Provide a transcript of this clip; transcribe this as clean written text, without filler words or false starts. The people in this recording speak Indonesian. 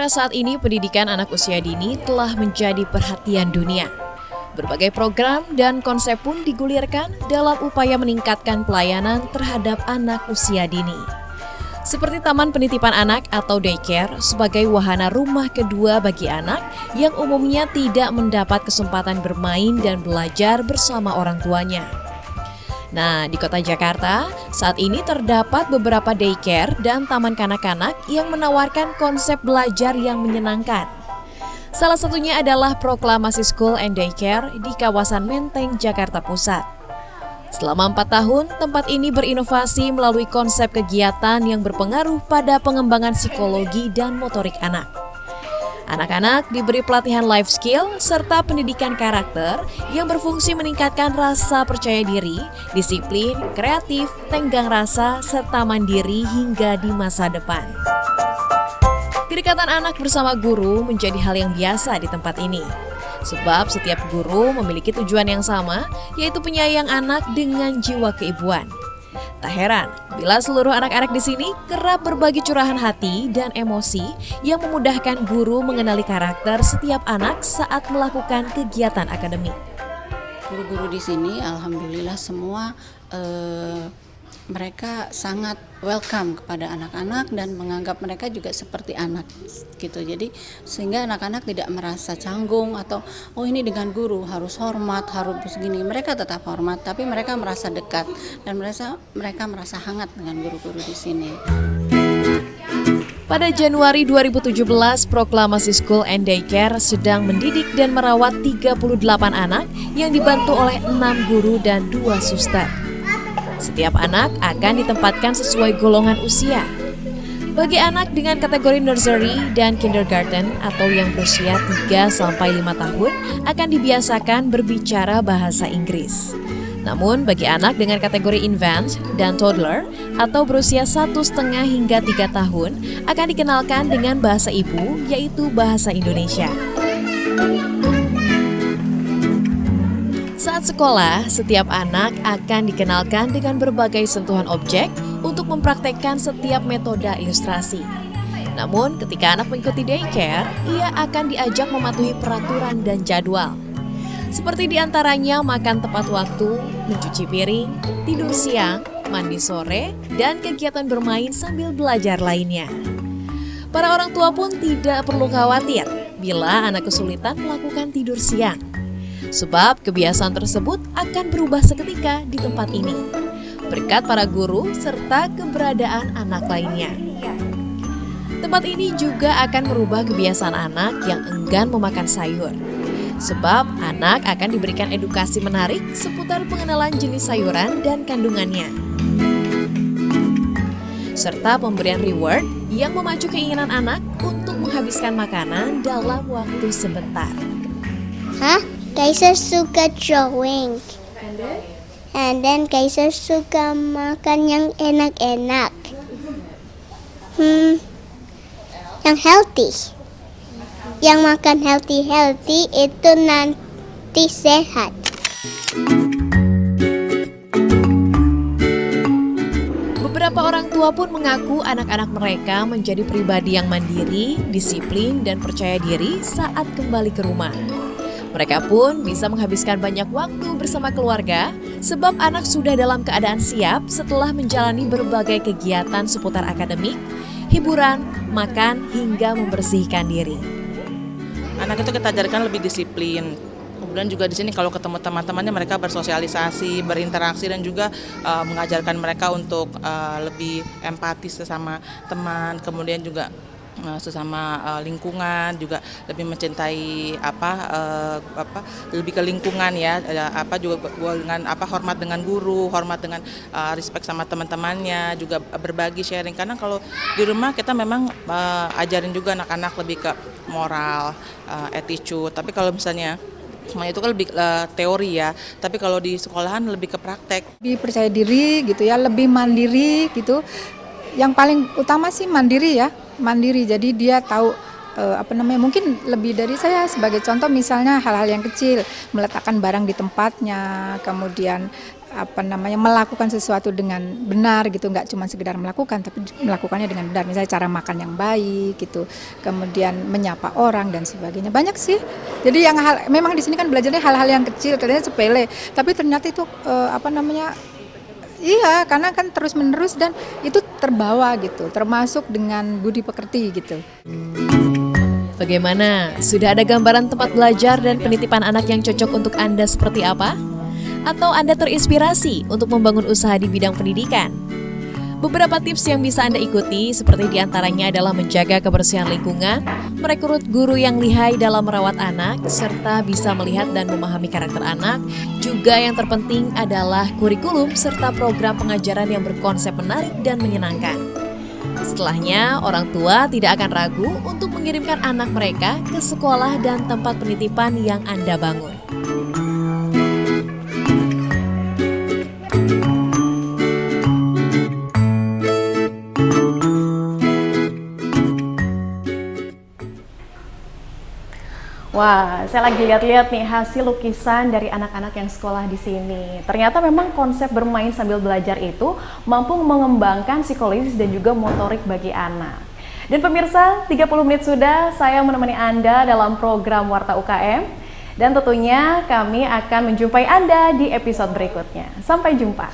Karena saat ini pendidikan anak usia dini telah menjadi perhatian dunia. Berbagai program dan konsep pun digulirkan dalam upaya meningkatkan pelayanan terhadap anak usia dini. Seperti taman penitipan anak atau daycare sebagai wahana rumah kedua bagi anak yang umumnya tidak mendapat kesempatan bermain dan belajar bersama orang tuanya. Nah, di kota Jakarta, saat ini terdapat beberapa daycare dan taman kanak-kanak yang menawarkan konsep belajar yang menyenangkan. Salah satunya adalah Proklamasi School and Daycare di kawasan Menteng, Jakarta Pusat. Selama 4 tahun, tempat ini berinovasi melalui konsep kegiatan yang berpengaruh pada pengembangan psikologi dan motorik anak. Anak-anak diberi pelatihan life skill serta pendidikan karakter yang berfungsi meningkatkan rasa percaya diri, disiplin, kreatif, tenggang rasa, serta mandiri hingga di masa depan. Kedekatan anak bersama guru menjadi hal yang biasa di tempat ini. Sebab setiap guru memiliki tujuan yang sama, yaitu penyayang anak dengan jiwa keibuan. Tak heran bila seluruh anak-anak di sini kerap berbagi curahan hati dan emosi yang memudahkan guru mengenali karakter setiap anak saat melakukan kegiatan akademik. Guru-guru di sini alhamdulillah semua mereka sangat welcome kepada anak-anak dan menganggap mereka juga seperti anak gitu. Jadi sehingga anak-anak tidak merasa canggung atau oh ini dengan guru harus hormat, harus begini. Mereka tetap hormat tapi mereka merasa dekat dan mereka merasa hangat dengan guru-guru di sini. Pada Januari 2017, Proklamasi School and Daycare sedang mendidik dan merawat 38 anak yang dibantu oleh 6 guru dan 2 suster. Setiap anak akan ditempatkan sesuai golongan usia. Bagi anak dengan kategori nursery dan kindergarten atau yang berusia 3-5 tahun akan dibiasakan berbicara bahasa Inggris. Namun bagi anak dengan kategori infant dan toddler atau berusia 1,5 hingga 3 tahun akan dikenalkan dengan bahasa ibu yaitu bahasa Indonesia. Saat sekolah, setiap anak akan dikenalkan dengan berbagai sentuhan objek untuk mempraktekkan setiap metode ilustrasi. Namun, ketika anak mengikuti daycare, ia akan diajak mematuhi peraturan dan jadwal. Seperti diantaranya makan tepat waktu, mencuci piring, tidur siang, mandi sore, dan kegiatan bermain sambil belajar lainnya. Para orang tua pun tidak perlu khawatir bila anak kesulitan melakukan tidur siang. Sebab kebiasaan tersebut akan berubah seketika di tempat ini, berkat para guru serta keberadaan anak lainnya. Tempat ini juga akan merubah kebiasaan anak yang enggan memakan sayur. Sebab anak akan diberikan edukasi menarik seputar pengenalan jenis sayuran dan kandungannya. Serta pemberian reward yang memacu keinginan anak untuk menghabiskan makanan dalam waktu sebentar. Kaiser suka drawing. And then Kaiser suka makan yang enak-enak. Yang healthy. Yang makan healthy itu nanti sehat. Beberapa orang tua pun mengaku anak-anak mereka menjadi pribadi yang mandiri, disiplin, dan percaya diri saat kembali ke rumah. Mereka pun bisa menghabiskan banyak waktu bersama keluarga sebab anak sudah dalam keadaan siap setelah menjalani berbagai kegiatan seputar akademik, hiburan, makan, hingga membersihkan diri. Anak itu kita ajarkan lebih disiplin. Kemudian juga di sini kalau ketemu teman-temannya mereka bersosialisasi, berinteraksi dan juga mengajarkan mereka untuk lebih empati sesama teman. Kemudian juga sesama lingkungan juga lebih mencintai lebih ke lingkungan ya, juga dengan hormat dengan guru, hormat dengan respect sama teman-temannya, juga berbagi sharing karena kalau di rumah kita memang ajarin juga anak-anak lebih ke moral, attitude, tapi kalau misalnya semuanya itu kan lebih teori ya, tapi kalau di sekolahan lebih ke praktek. Lebih percaya diri gitu ya, lebih mandiri gitu. Yang paling utama sih mandiri ya, mandiri. Jadi dia tahu mungkin lebih dari saya sebagai contoh misalnya hal-hal yang kecil, meletakkan barang di tempatnya, kemudian melakukan sesuatu dengan benar gitu, nggak cuma sekedar melakukan tapi melakukannya dengan benar, misalnya cara makan yang baik gitu, kemudian menyapa orang dan sebagainya. Banyak sih. Jadi yang memang di sini kan belajarnya hal-hal yang kecil, kelihatannya sepele, tapi ternyata itu iya, karena kan terus-menerus dan itu terbawa gitu, termasuk dengan budi pekerti gitu. Bagaimana? Sudah ada gambaran tempat belajar dan penitipan anak yang cocok untuk Anda seperti apa? Atau Anda terinspirasi untuk membangun usaha di bidang pendidikan? Beberapa tips yang bisa Anda ikuti seperti diantaranya adalah menjaga kebersihan lingkungan, merekrut guru yang lihai dalam merawat anak, serta bisa melihat dan memahami karakter anak. Juga yang terpenting adalah kurikulum serta program pengajaran yang berkonsep menarik dan menyenangkan. Setelahnya, orang tua tidak akan ragu untuk mengirimkan anak mereka ke sekolah dan tempat penitipan yang Anda bangun. Wah, saya lagi lihat-lihat nih hasil lukisan dari anak-anak yang sekolah di sini. Ternyata memang konsep bermain sambil belajar itu mampu mengembangkan psikologis dan juga motorik bagi anak. Dan pemirsa, 30 menit sudah saya menemani Anda dalam program Warta UKM. Dan tentunya kami akan menjumpai Anda di episode berikutnya. Sampai jumpa.